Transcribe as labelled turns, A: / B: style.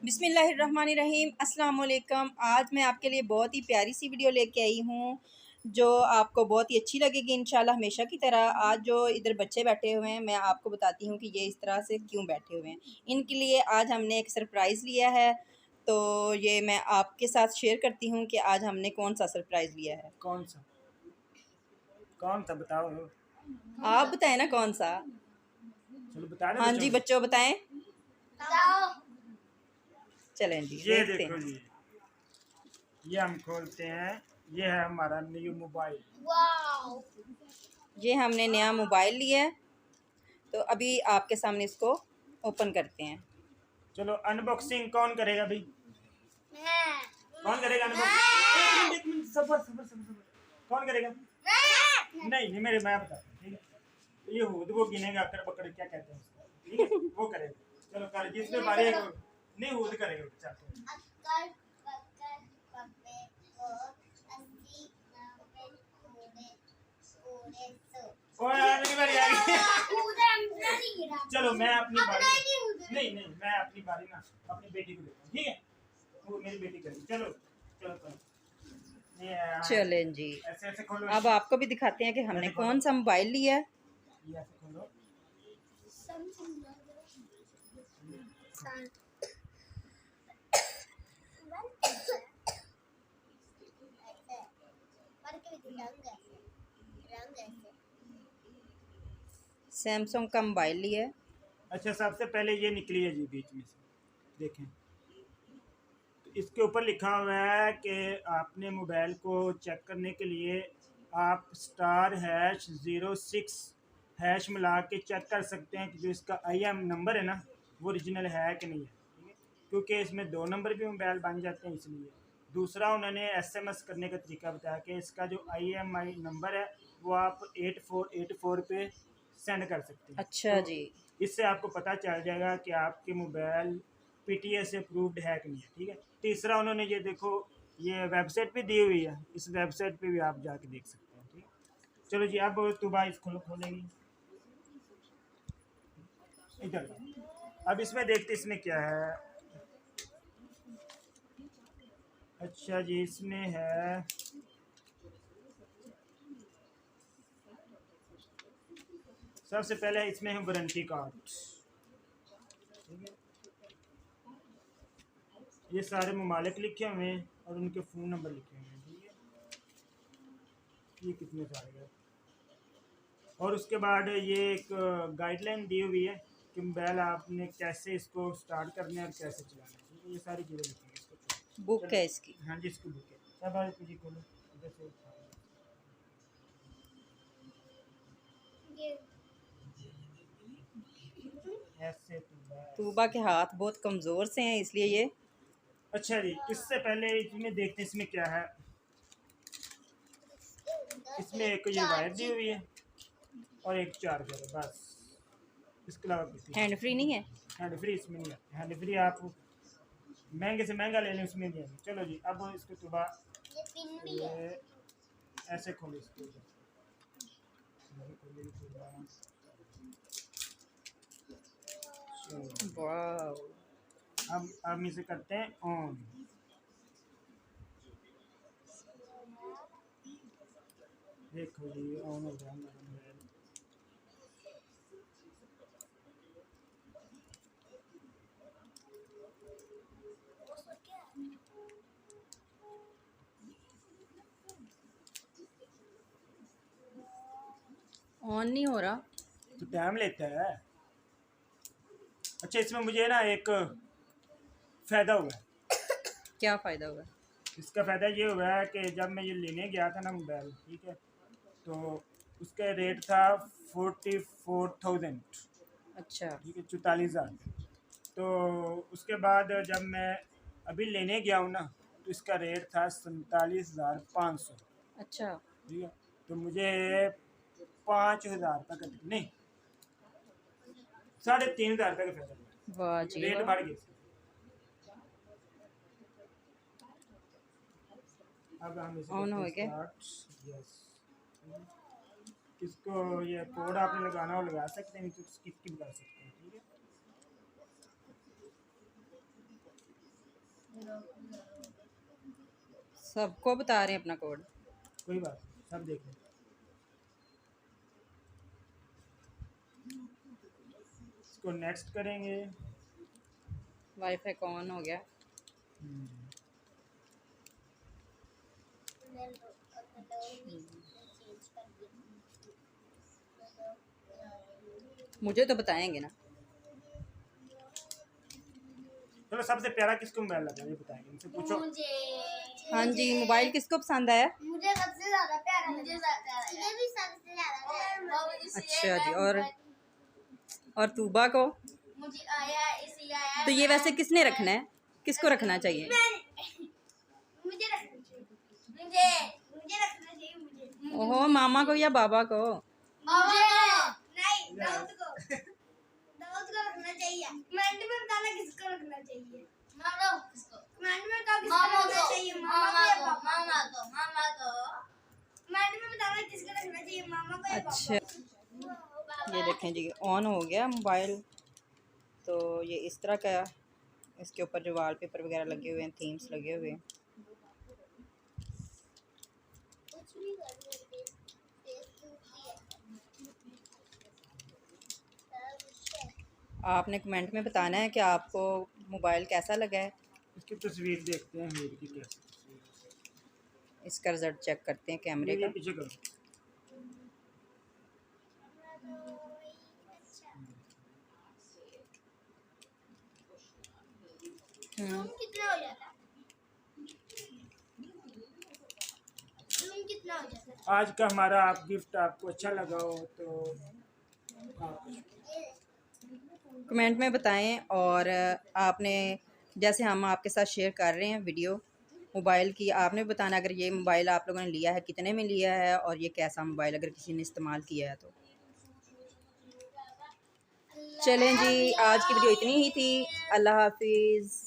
A: बिस्मिल्लाहिर्रहमानिर्रहीम अस्सलाम वालेकुम। आज मैं आपके लिए बहुत ही प्यारी सी वीडियो लेके आई हूँ जो आपको बहुत ही अच्छी लगेगी इंशाल्लाह। हमेशा की तरह आज जो इधर बच्चे बैठे हुए हैं, मैं आपको बताती हूँ कि ये इस तरह से क्यों बैठे हुए हैं। इनके लिए आज हमने एक सरप्राइज़ लिया है, तो ये मैं आपके साथ शेयर करती हूँ कि आज हमने कौन सा सरप्राइज़ लिया है।
B: कौन सा बताओ।
A: आप बताएं ना कौन सा।
B: चलो बता दे
A: हाँ
B: बच्चों
A: जी
B: को।
A: बच्चों बताएं। चलें जी
B: ये
A: देखते
B: देखो
A: हैं।
B: जी, ये हम खोलते हैं। ये है हमारा न्यू मोबाइल।
A: ये हमने नया मोबाइल लिया है, तो अभी आपके सामने इसको ओपन करते हैं।
B: चलो अनबॉक्सिंग कौन करेगा भाई? कौन करेगा अनबॉक्सिंग? एक मिनट सबर सबर सबर सबर। कौन करेगा? नहीं नहीं, मेरे मैं बताता हूँ, ठीक है। ये हुद वो गिनेगा, अकड़ बकड़ क्या कहते हैं उसको, ठीक है, वो करेगा। चलो कर, जिसमें बारे नहीं हुद करेगा। चलो ओए मेरी बारी आ गई। चलो मैं अपनी बारी, नहीं नहीं, मैं अपनी बारी ना अपनी बेटी को देता हूँ, ठीक है। वो मेरी बेटी करेगी। चलो चलो करो। ये
A: चलें जी,
B: ऐसे ऐसे खोलो।
A: अब आपको भी दिखाते हैं कि हमने
B: ऐसे खोलो,
A: कौन सा मोबाइल लिया है।
B: ये ऐसे खोलो।
A: सैमसंग का मोबाइल लिया है।
B: अच्छा, सबसे पहले ये निकली है जी बीच में से, देखें। तो इसके ऊपर लिखा हुआ है कि आपने मोबाइल को चेक करने के लिए आप *#06 हैश मिला के चेक कर सकते हैं कि जो इसका IM नंबर है ना, वो ओरिजिनल है कि नहीं है, ठीक है। क्योंकि इसमें 2 नंबर भी मोबाइल बन जाते हैं, इसलिए। दूसरा उन्होंने SMS करने का तरीका बताया कि इसका जो IMI नंबर है वो आप 8484 पे सेंड कर सकते हैं।
A: अच्छा
B: तो
A: जी।
B: इससे आपको पता चल जाएगा कि आपके मोबाइल PTS से अप्रूव्ड है कि नहीं है, ठीक है। तीसरा उन्होंने ये देखो, ये वेबसाइट भी दी हुई है, इस वेबसाइट पे भी आप जाके देख सकते हैं, ठीक है। चलो जी, अब तुबा इसको खोलेगी इधर। अब इसमें देखते इसमें क्या है। अच्छा जी, इसमें है, सबसे पहले इसमें है वारंटी कार्ड, ठीक है। ये सारे ममालिक लिखे हुए हैं और उनके फ़ोन नंबर लिखे हुए हैं, ठीक है। ये कितने सारे हैं। और उसके बाद ये एक गाइडलाइन दी हुई है कि मोबाइल आपने कैसे इसको स्टार्ट करना है और कैसे चलाना है, ठीक है। ये सारी चीज़ें लिखी हैं इसको।
A: बुक
B: चलो,
A: है इसकी।
B: हाँ जी, इसको बुक है। सब आज तुझे खोलो इधर से। ऐसे तो बस।
A: तूबा के हाथ बहुत कमज़ोर से हैं, इसलिए ये।
B: अच्छा जी, इससे पहले इसमें देखते हैं इसमें क्या है। इसमें एक ये वायर दी हुई है और एक चार्जर है, बस। इसके अलावा कुछ नहीं।
A: हैंड फ्री नहीं है।
B: हैंड फ्री इसमें नहीं है। हैंड फ्री आप महंगे से महंगा ले लें, उसमें नहीं है। चलो जी, अब इसको सुबह ये ऐसे खोलो इसको।
A: वाह।
B: अब हम इसे करते हैं ऑन। देखो जी, ऑन हो गया हमारा मोबाइल।
A: ऑन नहीं हो रहा।
B: तो टाइम लेता है। अच्छा, इसमें मुझे ना एक फ़ायदा हुआ है।
A: क्या फ़ायदा होगा।
B: इसका फ़ायदा ये हुआ है कि जब मैं ये लेने गया था ना मोबाइल, ठीक है, तो उसका रेट था 44,000,
A: अच्छा।
B: ठीक है, 44,000। तो उसके बाद जब मैं अभी लेने गया हूँ ना, तो इसका रेट था 47,500,
A: अच्छा।
B: ठीक है। तो मुझे 5,000 रुपये का, नहीं, 3,500 रुपये का फ़ायदा
A: वाह
B: हुआ,
A: जी
B: रेट
A: वाह।
B: बढ़ गया। अब हम इसे
A: ऑन
B: करते
A: हो
B: हैं
A: गया।
B: स्टार्ट। यस। किसको ये कोड आपने लगाना हो लगा सकते हैं, नहीं तो स्किप भी कर सकते हैं, ठीक है।
A: सबको बता रहे हैं अपना कोड।
B: कोई बात नहीं, सब देख लें। इसको नेक्स्ट करेंगे।
A: वाईफाई ऑन हो गया। मुझे तो बताएंगे ना।
B: चलो सबसे प्यारा किसको मोबाइल लगा ये बताएंगे, इनसे पूछो।
A: हाँ जी, मोबाइल किसको पसंद आया?
C: मुझे सबसे ज्यादा प्यारा मुझे ये भी सबसे ज्यादा।
A: अच्छा जी। और तूबा को?
C: मुझे आया इसी आया।
A: तो ये वैसे किसने रखना है, किसको रखना चाहिए?
C: मुझे रखना चाहिए। मुझे रखना चाहिए मुझे।
A: ओहो, मामा को या बाबा को?
C: मुझे नहीं, दाऊद को रखना चाहिए। कमेंट में बताना किसको रखना चाहिए। मामा किसको? कमेंट में बताओ किसको रखना चाहिए। मामा को। कमेंट में बताना किसको रखना चाहिए, मामा को या पापा
A: अच्छा,
C: को।
A: ये देखें जी, ऑन हो गया मोबाइल। तो ये इस तरह का, इसके ऊपर जो वॉलपेपर वगैरह लगे हुए हैं, थीम्स लगे हुए हैं। आपने कमेंट में बताना है कि आपको मोबाइल कैसा लगा है।
B: इसकी तस्वीर देखते हैं मेरी की कैसी तस्वीर है।
A: इसका रिजल्ट चेक करते हैं कैमरे
B: ये
A: का।
B: पीछे करो।
C: कितना हो जाता? कितना हो जाता?
B: आज का हमारा आप गिफ्ट आपको अच्छा लगा हो तो
A: कमेंट में बताएं। और आपने, जैसे हम आपके साथ शेयर कर रहे हैं वीडियो मोबाइल की, आपने बताना अगर ये मोबाइल आप लोगों ने लिया है, कितने में लिया है और ये कैसा मोबाइल अगर किसी ने इस्तेमाल किया है तो। चलें जी, आज की वीडियो इतनी ही थी। अल्लाह हाफिज़।